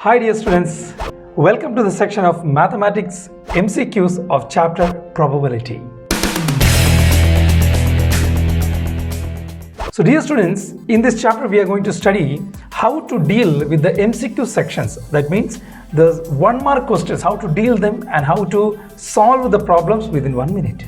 Hi dear students, welcome to the section of Mathematics MCQs of chapter Probability. So dear students, in this chapter we are going to study how to deal with the MCQ sections. That means the 1 mark questions, how to deal them and how to solve the problems within 1 minute.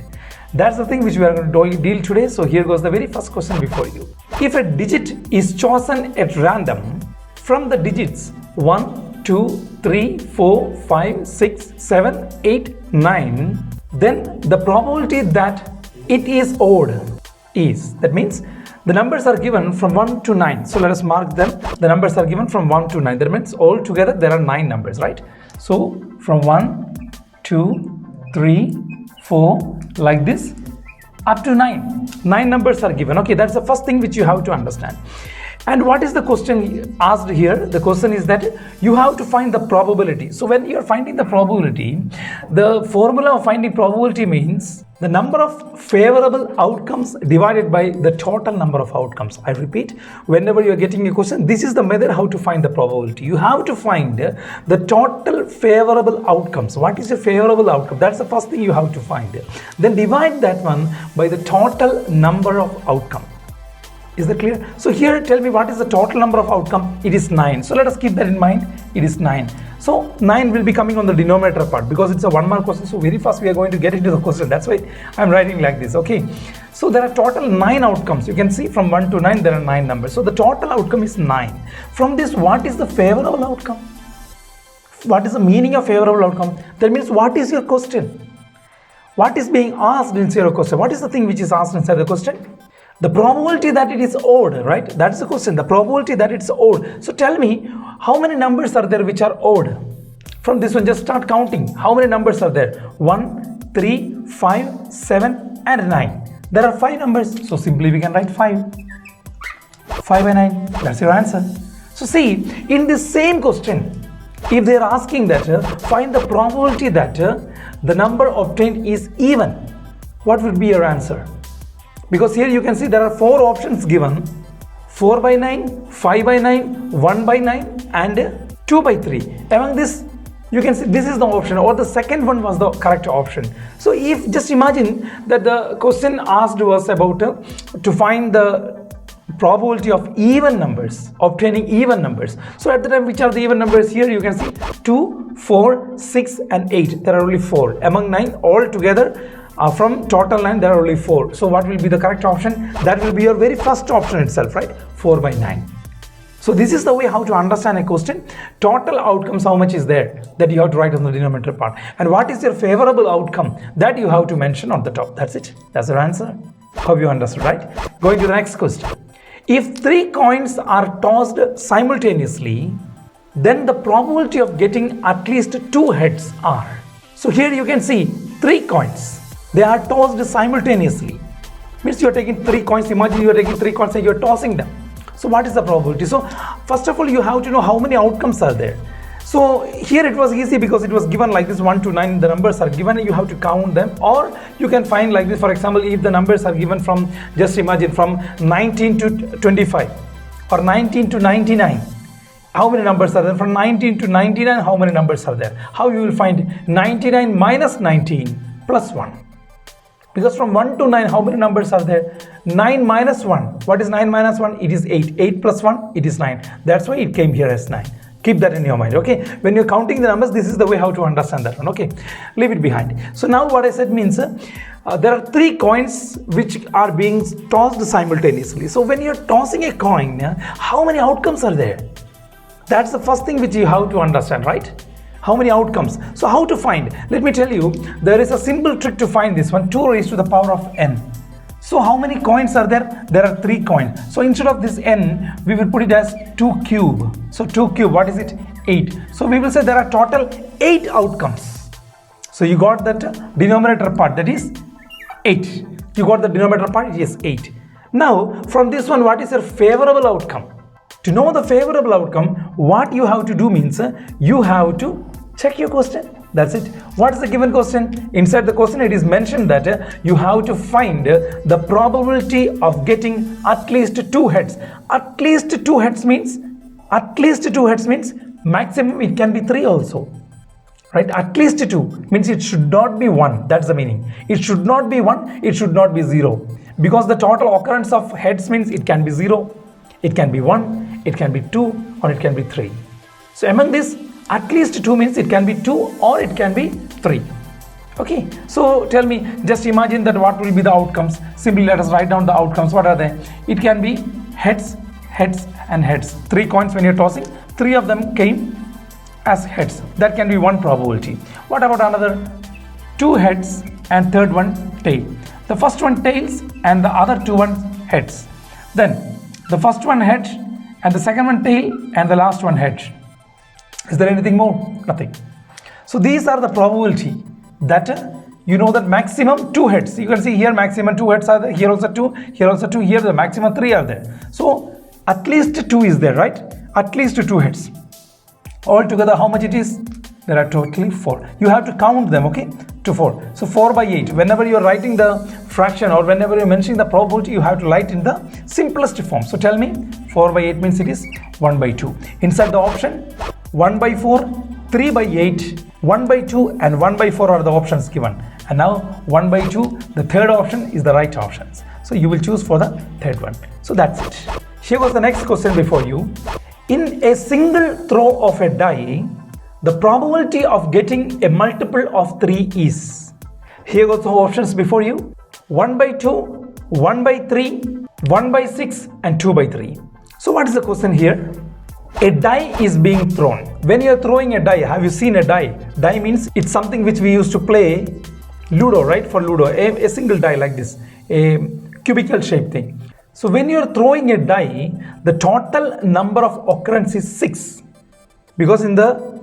That's the thing which we are going to deal today. So here goes the very first question before you. If a digit is chosen at random from the digits 1, 2, 3, 4, 5, 6, 7, 8, 9, then the probability that it is odd is, that means the numbers are given from 1 to 9. So let us mark them. The numbers are given from 1 to 9. That means all together there are 9 numbers, right? So from 1, 2, 3, 4, like this, up to 9. 9 numbers are given. Okay, that's the first thing which you have to understand. And what is the question asked here? The question is that you have to find the probability. So when you are finding the probability, the formula of finding probability means the number of favorable outcomes divided by the total number of outcomes. I repeat, whenever you are getting a question, this is the method how to find the probability. You have to find the total favorable outcomes. What is a favorable outcome? That's the first thing you have to find. Then divide that one by the total number of outcomes. Is that clear? So here tell me what is the total number of outcome? It is 9. So let us keep that in mind. It is 9. So 9 will be coming on the denominator part because it's a 1 mark question. So very fast we are going to get into the question. That's why I'm writing like this. Okay. So there are total 9 outcomes. You can see from 1 to 9 there are 9 numbers. So the total outcome is 9. From this, what is the favorable outcome? What is the meaning of favorable outcome? That means what is your question? What is being asked inside your question? What is the thing which is asked inside the question? The probability that it is odd, right? That's the question. The probability that it's odd. So tell me, how many numbers are there which are odd? From this one, just start counting. How many numbers are there? 1, 3, 5, 7, and 9. There are 5 numbers. So simply we can write 5. 5 and 9. That's your answer. So see, in this same question, if they are asking that, find the probability that the number obtained is even, what would be your answer? Because here you can see there are 4 options given: 4 by 9, 5 by 9, 1 by 9 and 2 by 3. Among this, you can see this is the option, or the second one was the correct option. So if just imagine that the question asked was about to find the probability of even numbers, obtaining even numbers. So at the time, which are the even numbers? Here you can see 2, 4, 6 and 8. There are only 4. Among 9 all together, from total 9 there are only 4. So what will be the correct option? That will be your very first option itself, right? 4 by 9. So this is the way how to understand a question. Total outcomes, how much is there, that you have to write on the denominator part. And what is your favorable outcome, that you have to mention on the top. That's it. That's your answer. Hope you understood, right? Going to the next question. If 3 coins are tossed simultaneously, then the probability of getting at least 2 heads are. So here you can see 3 coins. They are tossed simultaneously. Means you are taking 3 coins. Imagine you are taking 3 coins and you are tossing them. So what is the probability? So first of all, you have to know how many outcomes are there. So here it was easy because it was given like this, 1 to 9. The numbers are given and you have to count them. Or you can find like this. For example, if the numbers are given from, just imagine, from 19 to 25 or 19 to 99. How many numbers are there? From 19 to 99, how many numbers are there? How you will find 99 minus 19 plus 1? Because from 1 to 9, how many numbers are there? 9 minus 1. What is 9 minus 1? It is 8. 8 plus 1, it is 9. That's why it came here as 9. Keep that in your mind, okay? When you're counting the numbers, this is the way how to understand that one, okay? Leave it behind. So now what I said means, there are 3 coins which are being tossed simultaneously. So when you're tossing a coin, how many outcomes are there? That's the first thing which you have to understand, right? How many outcomes? So how to find? Let me tell you, there is a simple trick to find this one. 2 raised to the power of n. So how many coins are there? There are 3 coins. So instead of this n, we will put it as 2 cube. So 2 cube, what is it? 8. So we will say there are total 8 outcomes. So you got that denominator part, that is 8. You got the denominator part, it is 8. Now from this one, what is your favorable outcome? To know the favorable outcome, what you have to do means you have to check your question. That's it. What is the given question? Inside the question, it is mentioned that you have to find the probability of getting at least 2 heads. At least 2 heads means Maximum it can be 3 also, right? At least 2 means it should not be 1. That's the meaning. It should not be 1, it should not be 0. Because the total occurrence of heads means it can be 0, it can be 1, it can be 2, or it can be 3. So among this, at least 2 means it can be 2 or it can be 3. Okay, so tell me, just imagine that what will be the outcomes. Simply let us write down the outcomes. What are they? It can be heads, heads, and heads. 3 coins when you're tossing, 3 of them came as heads. That can be one probability. What about another? 2 heads and third one tail. The first one tails and the other 2 ones heads. Then the first one head and the second one tail and the last one head. Is there anything more? Nothing. So these are the probability that you know that maximum 2 heads. You can see here maximum 2 heads are there. Here also 2. Here also 2. Here the maximum 3 are there. So at least 2 is there, right? At least 2 heads. Altogether, how much it is? There are totally 4. You have to count them, okay? To 4. So 4 by 8. Whenever you are writing the fraction or whenever you are mentioning the probability, you have to write in the simplest form. So tell me, 4 by 8 means it is 1 by 2. Inside the option, 1 by 4, 3 by 8, 1 by 2 and 1 by 4 are the options given. And now 1 by 2, the third option is the right options. So you will choose for the third one. So that's it. Here was the next question before you. In a single throw of a die, the probability of getting a multiple of 3 is. Here goes the options before you. 1 by 2, 1 by 3, 1 by 6 and 2 by 3. So what is the question here? A die is being thrown. When you are throwing a die, have you seen a die? Die means it's something which we used to play Ludo, right? For Ludo, a single die like this, a cubical shaped thing. So when you are throwing a die, the total number of occurrence is 6. Because in the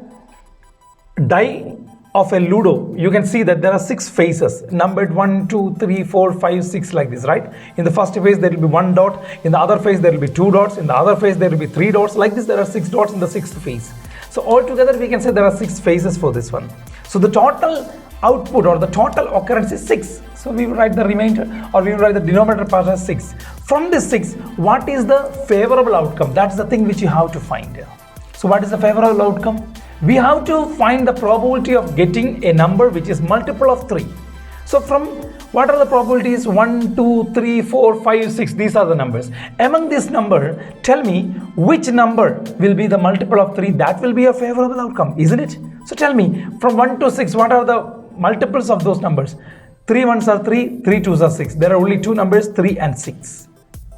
die of a Ludo, you can see that there are 6 phases, numbered 1, 2, 3, 4, 5, 6 like this, right? In the first phase, there will be 1 dot. In the other phase, there will be 2 dots. In the other phase, there will be 3 dots. Like this, there are 6 dots in the 6th phase. So altogether, we can say there are 6 phases for this one. So the total output or the total occurrence is 6. So we will write the remainder or we will write the denominator part as 6. From this 6, what is the favorable outcome? That's the thing which you have to find. So what is the favorable outcome? We have to find the probability of getting a number which is multiple of 3. So from what are the probabilities? 1, 2, 3, 4, 5, 6. These are the numbers. Among this number, tell me which number will be the multiple of 3. That will be a favorable outcome, isn't it? So tell me from 1 to 6, what are the multiples of those numbers? 3 ones are 3, 3 twos are 6. There are only 2 numbers, 3 and 6.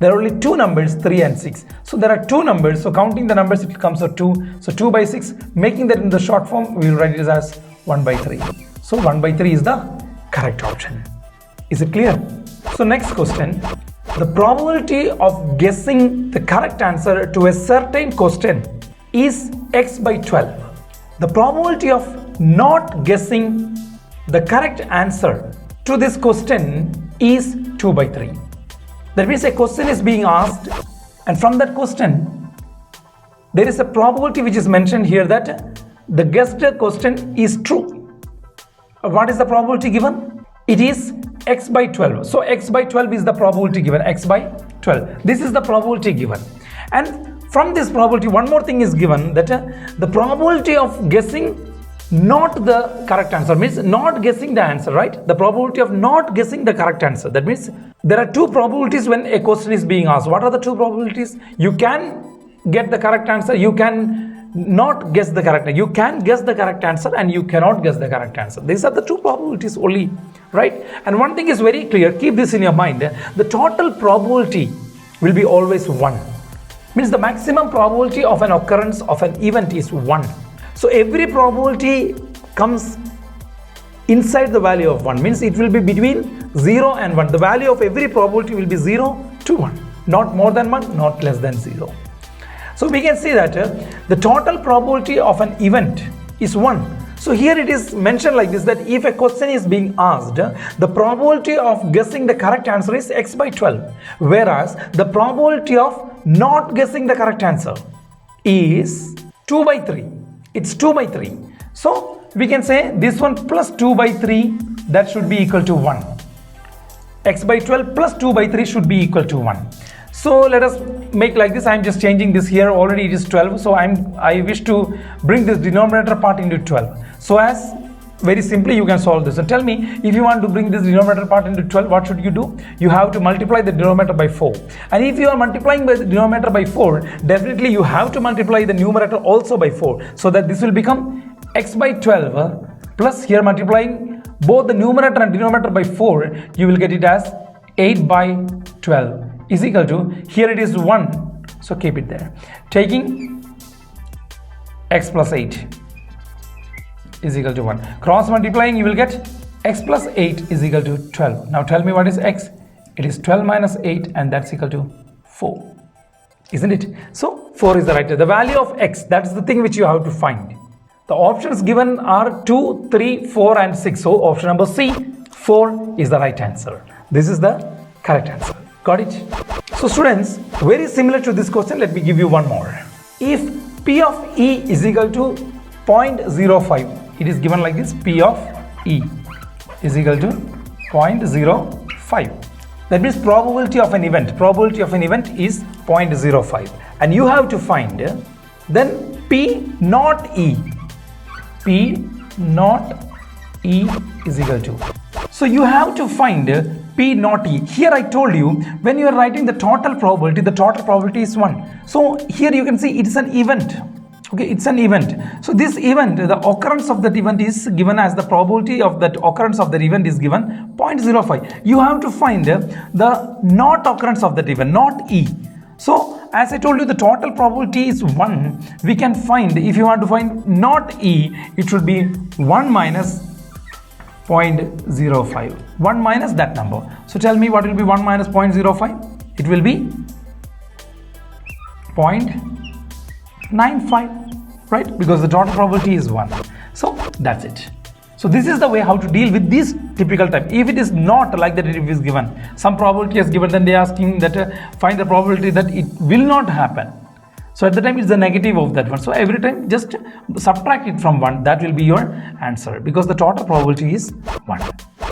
There are only 2 numbers, 3 and 6. So there are 2 numbers. So counting the numbers, it comes out 2. So 2 by 6, making that in the short form, we will write it as 1 by 3. So 1 by 3 is the correct option. Is it clear? So next question. The probability of guessing the correct answer to a certain question is x by 12. The probability of not guessing the correct answer to this question is 2 by 3. That means a question is being asked, and from that question, there is a probability which is mentioned here that the guessed question is true. What is the probability given? It is x by 12. So x by 12 is the probability given, x by 12. This is the probability given. And from this probability, one more thing is given, that the probability of guessing not the correct answer means not guessing the answer, right? The probability of not guessing the correct answer. That means there are 2 probabilities when a question is being asked. What are the 2 probabilities? You can get the correct answer. You can not guess the correct answer. You can guess the correct answer and you cannot guess the correct answer. These are the 2 probabilities only, right? And one thing is very clear. Keep this in your mind. The total probability will be always 1. Means the maximum probability of an occurrence of an event is 1. So every probability comes inside the value of 1, means it will be between 0 and 1. The value of every probability will be 0 to 1, not more than 1, not less than 0. So we can see that the total probability of an event is 1. So here it is mentioned like this, that if a question is being asked, the probability of guessing the correct answer is x by 12, whereas the probability of not guessing the correct answer is 2 by 3. It's 2 by 3. So we can say this one plus 2 by 3, that should be equal to 1. X by 12 plus 2 by 3 should be equal to 1. So let us make like this. I'm just changing this here. Already it is 12. So I wish to bring this denominator part into 12. So as very simply you can solve this. So tell me, if you want to bring this denominator part into 12, what should you do? You have to multiply the denominator by 4. And if you are multiplying by the denominator by 4, definitely you have to multiply the numerator also by 4. So that this will become x by 12 plus here multiplying both the numerator and denominator by 4, you will get it as 8 by 12 is equal to, here it is 1, so keep it there, taking x plus 8 is equal to 1. Cross multiplying, you will get x plus 8 is equal to 12. Now tell me what is x? It is 12 minus 8 and that's equal to 4. Isn't it? So 4 is the right answer. The value of x, that is the thing which you have to find. The options given are 2, 3, 4 and 6. So option number C, 4 is the right answer. This is the correct answer. Got it? So students, very similar to this question, let me give you one more. If P of E is equal to 0.05, it is given like this, P of E is equal to 0.05. That means probability of an event is 0.05. And you have to find then P naught E. P naught E is equal to. So you have to find P naught E. Here I told you, when you are writing the total probability is 1. So here you can see it's an event. Okay, it's an event. So this event, the occurrence of that event is given as the probability of that occurrence of that event is given 0.05. You have to find the not occurrence of that event, not E. So as I told you, the total probability is 1. We can find, if you want to find not E, it should be 1 minus 0.05. 1 minus that number. So tell me what will be 1 minus 0.05? It will be 0.95, right? Because the total probability is 1. So that's it. So this is the way how to deal with this typical type. If it is not like that, it is given some probability is given, then they are asking that find the probability that it will not happen. So at the time it's the negative of that one. So every time just subtract it from 1. That will be your answer because the total probability is 1.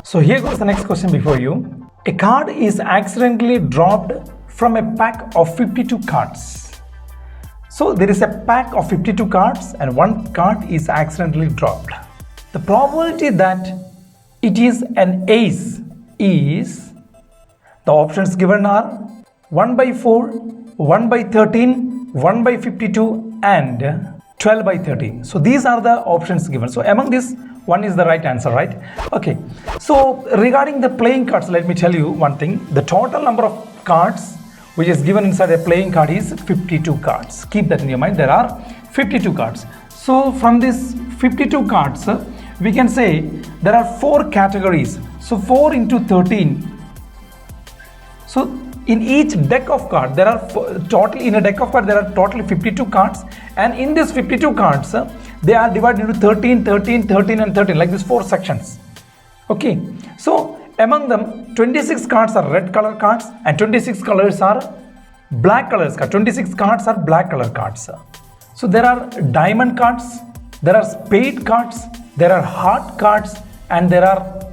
So here goes the next question before you. A card is accidentally dropped from a pack of 52 cards. So there is a pack of 52 cards and one card is accidentally dropped. The probability that it is an ace is, the options given are 1 by 4, 1 by 13, 1 by 52 and 12 by 13. So these are the options given. So among this, one is the right answer, right? Okay. So regarding the playing cards, let me tell you one thing. The total number of cards which is given inside a playing card is 52 cards. Keep that in your mind. There are 52 cards. So from this 52 cards, we can say there are 4 categories. So 4 into 13. So in each deck of cards, there are in a deck of cards there are totally 52 cards, and in these 52 cards, they are divided into 13, 13, 13 and 13, like this 4 sections. Okay. So among them, 26 cards are red color cards and 26 colors are black colors cards. 26 cards are black color cards. So there are diamond cards, there are spade cards, there are heart cards and there are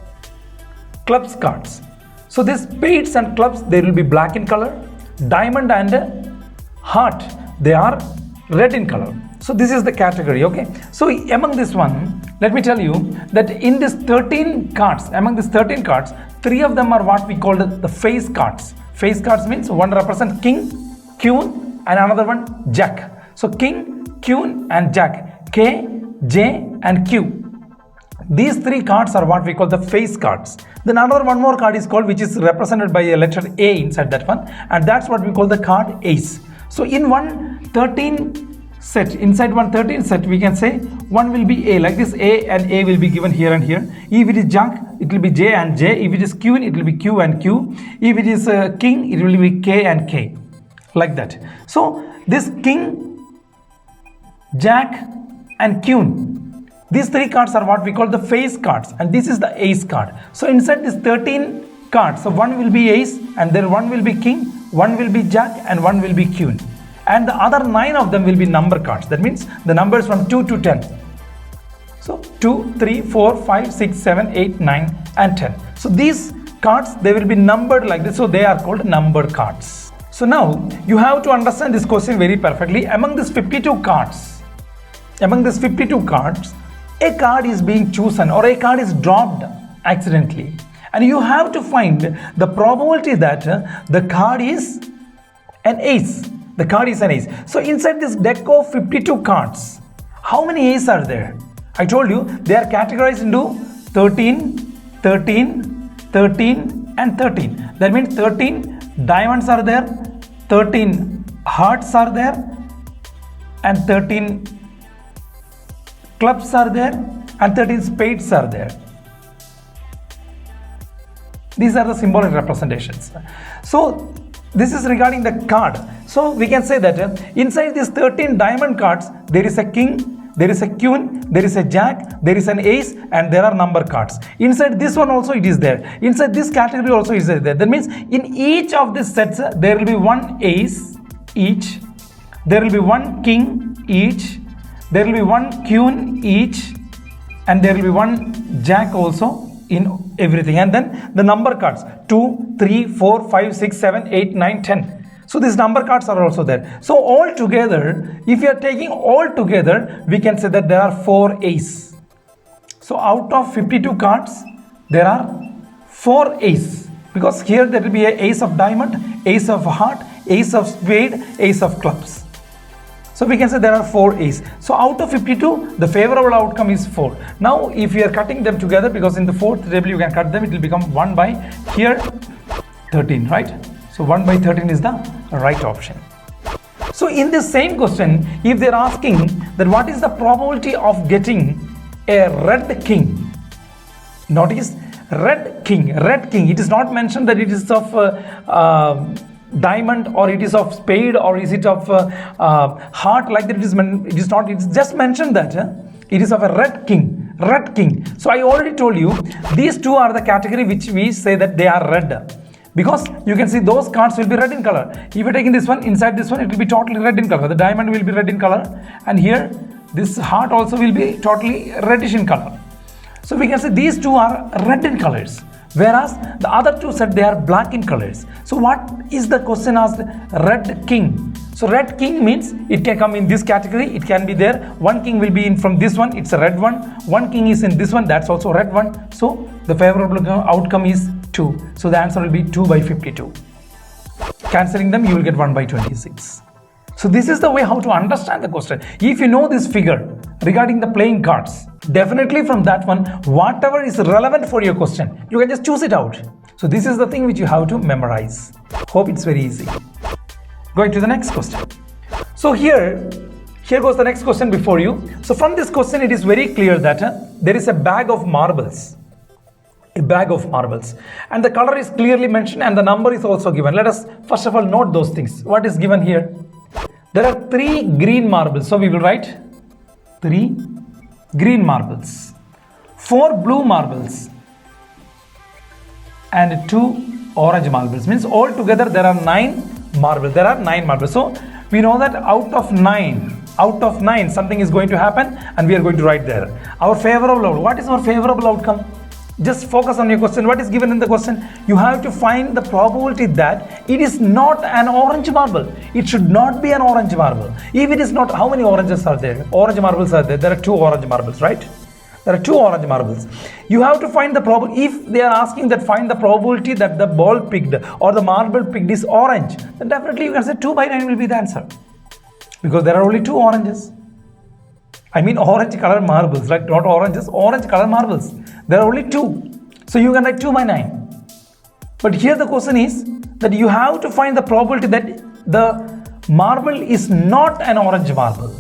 clubs cards. So these spades and clubs, they will be black in color. Diamond and heart, they are red in color. So this is the category, okay. So among this one, let me tell you that in this 13 cards, among these 13 cards, 3 of them are what we call the face cards. Face cards means one represents king, queen and another one jack. So king, queen and jack, K, J and Q. These 3 cards are what we call the face cards. Then another one more card is called, which is represented by a letter A inside that one, and that's what we call the card ace. So in one 13 set, inside one 13 set, we can say one will be A, like this A and A will be given here and here. If it is jack, it will be J and J. If it is queen, it will be Q and Q. If it is king, it will be K and K, like that. So this king, jack and queen, these 3 cards are what we call the face cards, and this is the ace card. So inside this 13 cards, so one will be ace and then one will be king, one will be jack and one will be queen. And the other 9 of them will be number cards. That means the numbers from 2 to 10. So 2, 3, 4, 5, 6, 7, 8, 9 and 10. So these cards, they will be numbered like this. So they are called numbered cards. So now you have to understand this question very perfectly. Among these 52 cards, a card is being chosen or a card is dropped accidentally, and you have to find the probability that the card is an ace. The card is an ace. So inside this deck of 52 cards, how many aces are there? I told you they are categorized into 13, 13, 13 and 13. That means 13 diamonds are there, 13 hearts are there, and 13 clubs are there, and 13 spades are there. These are the symbolic representations. So this is regarding the card. So we can say that inside these 13 diamond cards, there is a king, there is a queen, there is a jack, there is an ace, and there are number cards. Inside this one also it is there. Inside this category also is there. That means in each of these sets there will be one ace each, there will be one king each, there will be one queen each, and there will be one jack also in everything. And then the number cards 2, 3, 4, 5, 6, 7, 8, 9, 10. So these number cards are also there. So all together, if you are taking all together, we can say that there are 4 aces. So out of 52 cards, there are 4 aces, because here there will be an ace of diamond, ace of heart, ace of spade, ace of clubs. So we can say there are 4 aces. So out of 52, the favorable outcome is 4. Now if you are cutting them together, because in the fourth table you can cut them, it will become 1 by here 13, right? So 1 by 13 is the right option. So in this same question, if they are asking that what is the probability of getting a red king, notice red king, it is not mentioned that it is of diamond or it is of spade or is it of heart, like that. It is not, it's just mentioned that it is of a red king. So I already told you these two are the category which we say that they are red, because you can see those cards will be red in color. If you are taking this one, inside this one it will be totally red in color. The diamond will be red in color, and here this heart also will be totally reddish in color. So we can say these two are red in colors, whereas the other two said they are black in colors. So what is the question asked? Red king. So red king means it can come in this category, it can be there. One king will be in from this one, it's a red one. One king is in this one, that's also red one. So the favorable outcome is 2. So the answer will be 2 by 52. Cancelling them, you will get 1 by 26. So this is the way how to understand the question. If you know this figure regarding the playing cards, definitely from that one, whatever is relevant for your question, you can just choose it out. So this is the thing which you have to memorize. Hope it's very easy. Going to the next question. So here goes the next question before you. So from this question, it is very clear that there is a bag of marbles. A bag of marbles. And the color is clearly mentioned and the number is also given. Let us first of all note those things. What is given here? There are 3 green marbles. So we will write 3 green marbles, 4 blue marbles, and 2 orange marbles. Means all together there are 9 marbles. There are 9 marbles. So we know that out of 9 something is going to happen, and we are going to write there. Our favorable outcome. What is our favorable outcome? Just focus on your question. What is given in the question? You have to find the probability that it is not an orange marble. It should not be an orange marble. If it is not, how many oranges are there? Orange marbles are there. There are 2 orange marbles, right? There are 2 orange marbles. You have to find the probability. If they are asking that find the probability that the ball picked or the marble picked is orange, then definitely you can say 2 by 9 will be the answer. Because there are only 2 oranges. I mean orange color marbles, right? Not oranges, orange color marbles. There are only 2. So you can write 2 by 9. But here the question is that you have to find the probability that the marble is not an orange marble.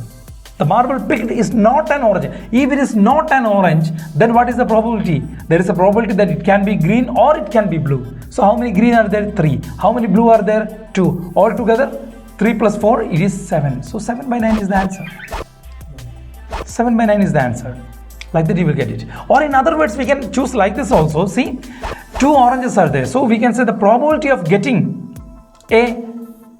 The marble picked is not an orange. If it is not an orange, then what is the probability? There is a probability that it can be green or it can be blue. So how many green are there? 3. How many blue are there? 2. All together, 3 plus 4, it is 7. So 7 by 9 is the answer. 7 by 9 is the answer. Like that you will get it. Or in other words, we can choose like this also. See, 2 oranges are there. So we can say the probability of getting a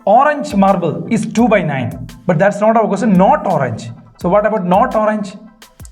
orange marble is 2 by 9. But that's not our question. Not orange. So what about not orange?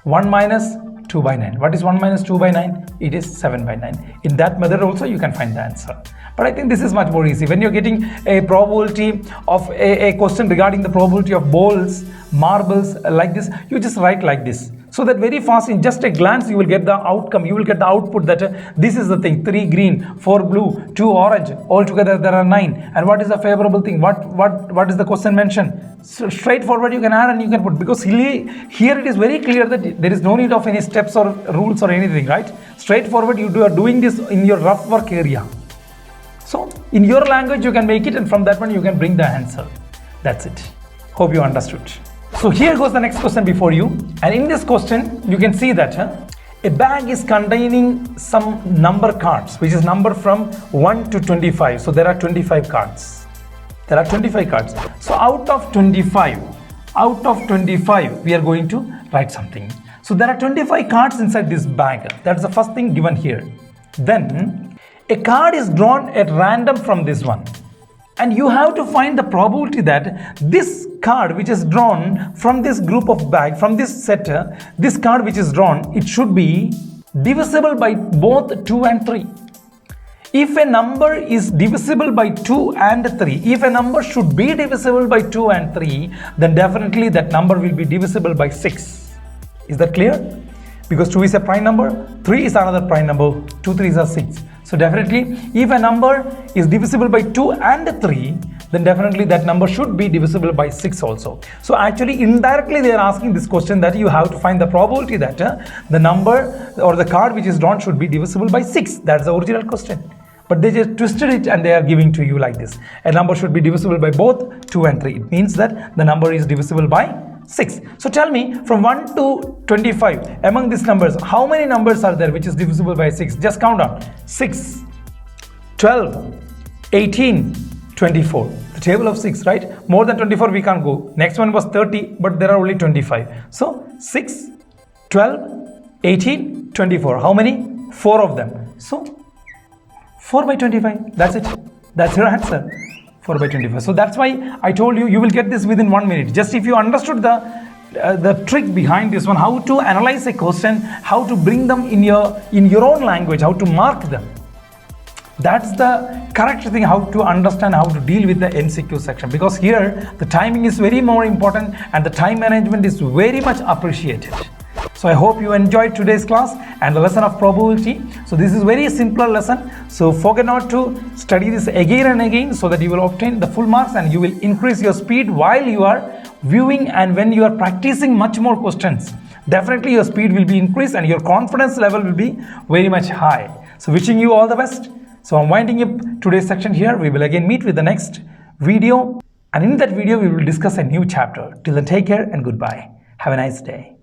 1 minus 2 by 9. What is 1 minus 2 by 9? It is 7 by 9. In that method also you can find the answer. But I think this is much more easy. When you're getting a probability of a question regarding the probability of balls, marbles like this, you just write like this. So that very fast, in just a glance, you will get the outcome, you will get the output that this is the thing, 3 green, 4 blue, 2 orange, altogether there are 9. And what is the favorable thing? What is the question mentioned? So straightforward, you can add and you can put, because here it is very clear that there is no need of any steps or rules or anything, right? Straightforward, you are doing this in your rough work area. So in your language, you can make it, and from that one, you can bring the answer. That's it. Hope you understood. So here goes the next question before you, and in this question you can see that a bag is containing some number cards which is numbered from 1 to 25. So there are 25 cards. There are 25 cards. So out of 25 we are going to write something. So there are 25 cards inside this bag. That's the first thing given here. Then a card is drawn at random from this one. And you have to find the probability that this card which is drawn from this group of bag, from this set, this card which is drawn, it should be divisible by both 2 and 3. If a number is divisible by 2 and 3, if a number should be divisible by 2 and 3, then definitely that number will be divisible by 6. Is that clear? Because 2 is a prime number, 3 is another prime number, 2 3s are 6. So definitely, if a number is divisible by 2 and 3, then definitely that number should be divisible by 6 also. So actually, indirectly they are asking this question that you have to find the probability that the number or the card which is drawn should be divisible by 6. That's the original question. But they just twisted it and they are giving to you like this. A number should be divisible by both 2 and 3. It means that the number is divisible by 6. So tell me, from 1 to 25, among these numbers, how many numbers are there which is divisible by 6? Just count on. 6, 12, 18, 24. The table of 6, right? More than 24 we can't go. Next one was 30, but there are only 25. So 6, 12, 18, 24. How many? 4 of them. So 4 by 25. That's it. That's your answer. 4 by 25. So that's why I told you, you will get this within 1 minute. Just if you understood the trick behind this one, how to analyze a question, how to bring them in your own language, how to mark them. That's the correct thing, how to understand, how to deal with the MCQ section. Because here, the timing is very more important and the time management is very much appreciated. So I hope you enjoyed today's class and the lesson of probability. So this is very simpler lesson. So forget not to study this again and again so that you will obtain the full marks and you will increase your speed while you are viewing, and when you are practicing much more questions. Definitely your speed will be increased and your confidence level will be very much high. So wishing you all the best. So I'm winding up today's section here. We will again meet with the next video. And in that video, we will discuss a new chapter. Till then, take care and goodbye. Have a nice day.